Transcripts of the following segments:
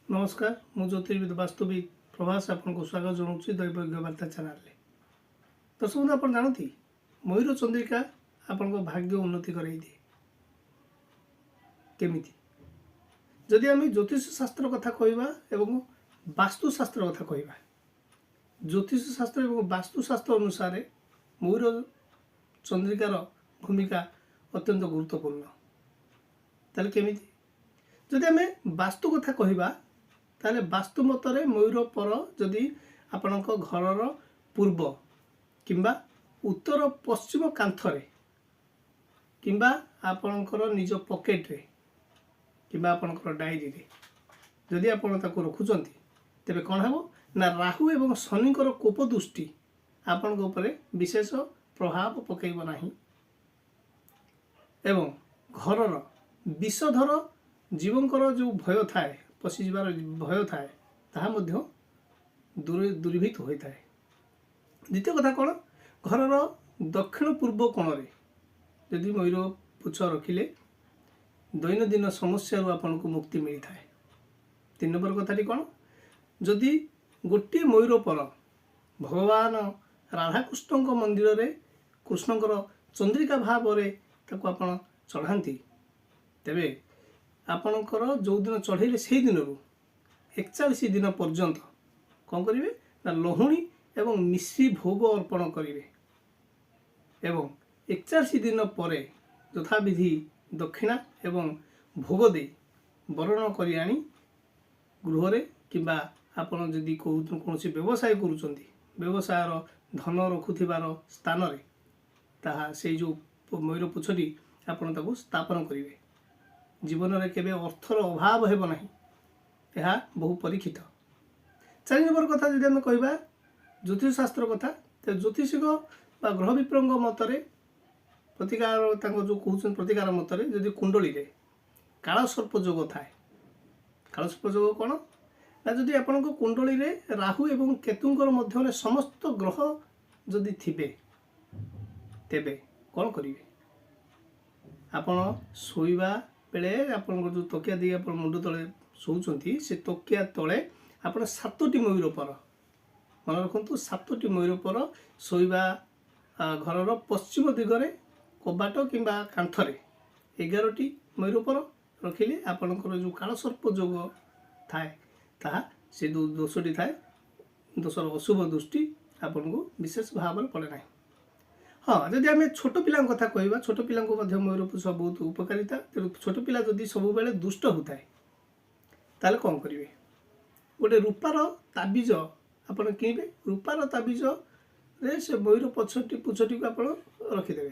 नमस्कार मु ज्योतिर्विद वास्तुविद प्रभास आपको स्वागत जनाऊँ दैवज्ञ वार्ता चैनल। दर्शक बंधु आप जानती मयूर चंद्रिका आपण भाग्य उन्नति कराई दिए केमी जदि आम ज्योतिष शास्त्र कथा कहवा एवं वास्तुशास्त्र कथा कहवा ज्योतिष शास्त्र और वास्तुशास्त्र अनुसार मयूर चंद्रिकार भूमिका अत्यंत गुरुत्वपूर्ण। ताले केमी जदि आम वास्तु कथा कहवा ताले वास्तु मतरे मयूर पर जदि आपणक घरर पूर्व किंबा उत्तर पश्चिम कांथरे किंबा आपणकर निज पॉकेट रे किंबा आपणकर डायरी रे जदि आपण ताको रखुचंती तेबे कोन हेबो ना राहु एवं शनिकर कोप दृष्टि आपणक उपरे विशेष प्रभाव पकेइबो नाही एवं घरर विषधर जीवंकर जो भय थाए पशिबार भय थाए ताहा मध्य दूरीभूत होता है। द्वितीय कथा कौन घरर दक्षिण पूर्व कोण रे यदि मयूर पुछ रखिले दैनंदिन समस्या आपन को मुक्ति मिलता है। 3 नंबर कथाटी कौन जदि गोटे मयूर पर भगवान राधाकृष्ण मंदिर रे कृष्णकर चंद्रिका भाव रे ताको आपण चढ़ाती तेबे आपणकर जो दिन चढ़ेले से दिन 41 दिन पर्यंत कौन करेंगे ना लहुणी एवं मिश्री भोग अर्पण करेंगे एवं 41 दिन पर यथाविधि दक्षिणा एवं भोग दे वरण करी आनी गृह रे किंबा आपण जदि कौन व्यवसाय करुचंती व्यवसायर धन रखुथिबार स्थान रे ताहा से जो मयूर पुछटी आपण ताको स्थापन करेंगे। जीवन में केबे अर्थर अभाव हेब नाही यह बहु परीक्षित। 4 नंबर कथा जदि आम कहवा ज्योतिष शास्त्र कथा तो ज्योतिषिक ग्रह विप्रंग मतरे प्रतिकार जो कहते प्रतिकार मतरे जदि कुंडली रे काल सर्प जोग थाए काल सर्प जोग कौन ना जदि आपण कुंडली रे राहु एवं केतुंकर मध्य समस्त ग्रह जदि थिबे तेबे कौन करिवे आपण सोइबा बेले आपन जो तकिया दी आप मुंड तले शोचंती से तकिया तले आप 7टी मयूर पर मन रखु 7टी मयूर पर शोइबा घरर पश्चिम दिगरे कबाट किंबा कांथरे 11टी मयूर पर रखिले आपनकर जो काल सर्प जोग थाए ताहा से दोषटी थाए दोषर अशुभ दृष्टि आपन को विशेष भाव में पड़े ना। हाँ जदि आम छोट पिला कथा कहवा छोट पिला मयूर पुछ बहुत उपकारिता तेणु छोट पिला जदि सब बेले दुष्ट होता है ताले कौन करेंगे गोटे रूपार ताबिज आपड़ किणवे रूपार ताबिज रे से मयूर पुछटी को आप रखिदे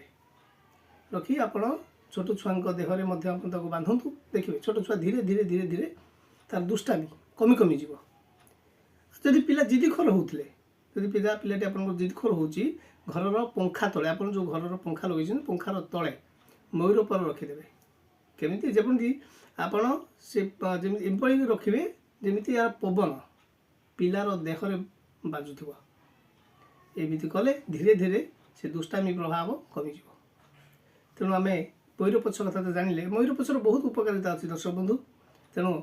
रखी आपण छोट छुआ देहरे बांधतु देखिए छोट छुआ धीरे धीरे धीरे धीरे तार दुष्टामी कमी कमी जीव। जदि पिला जिदखोर होते जदि पिलाटी आप जिदखोर होची घरर पंखा तले आप जो घरर पंखा लगे पंखार तले मयूर पर रखिदेवे केमी जमी आपण से एपरी रखिए जमी यार पवन पिलार देहरे बाजुव एमती कले धीरे धीरे से दुष्टामी प्रभाव कमिज। तेणु आम मयूर पुछ कथा तो जानिले मयूर पुछर बहुत उपकारिता अच्छी दर्शक बंधु तेणु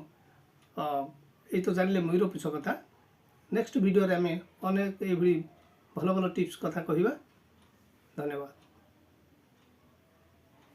ये तो जानिले मयूर पुछ कथा नेक्स्ट वीडियो रे आम अनेक ये भल भल टिप्स कथा कहवा। धन्यवाद।